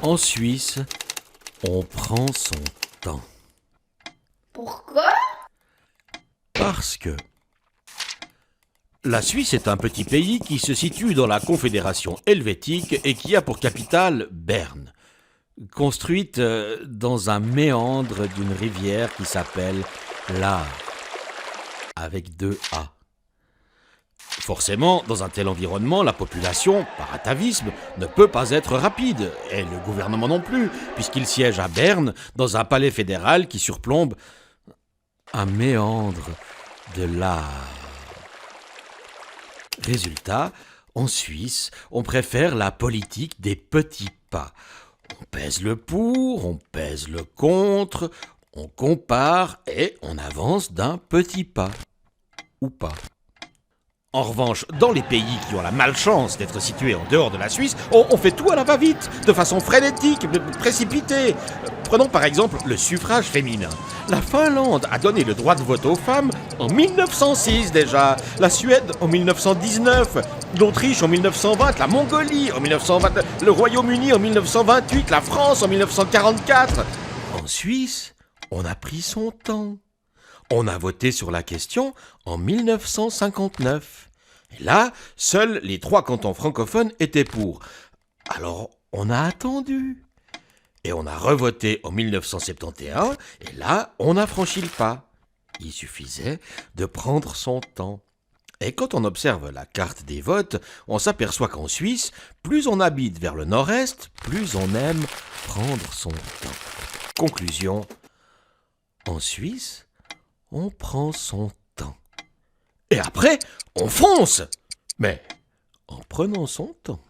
En Suisse, on prend son temps. Pourquoi? Parce que la Suisse est un petit pays qui se situe dans la Confédération helvétique et qui a pour capitale Berne, construite dans un méandre d'une rivière qui s'appelle l'Aar, avec 2 A. Forcément, dans un tel environnement, la population, par atavisme, ne peut pas être rapide, et le gouvernement non plus, puisqu'il siège à Berne, dans un palais fédéral qui surplombe un méandre de l'Aar. Résultat, en Suisse, on préfère la politique des petits pas. On pèse le pour, on pèse le contre, on compare et on avance d'un petit pas. Ou pas. En revanche, dans les pays qui ont la malchance d'être situés en dehors de la Suisse, on fait tout à la va-vite, de façon frénétique, précipitée. Prenons par exemple le suffrage féminin. La Finlande a donné le droit de vote aux femmes en 1906 déjà, la Suède en 1919, l'Autriche en 1920, la Mongolie en 1920, le Royaume-Uni en 1928, la France en 1944. En Suisse, on a pris son temps. On a voté sur la question en 1959. Et là, seuls les 3 cantons francophones étaient pour. Alors, on a attendu. Et on a revoté en 1971, et là, on a franchi le pas. Il suffisait de prendre son temps. Et quand on observe la carte des votes, on s'aperçoit qu'en Suisse, plus on habite vers le nord-est, plus on aime prendre son temps. Conclusion, en Suisse, on prend son temps. Et après, on fonce. Mais en prenant son temps.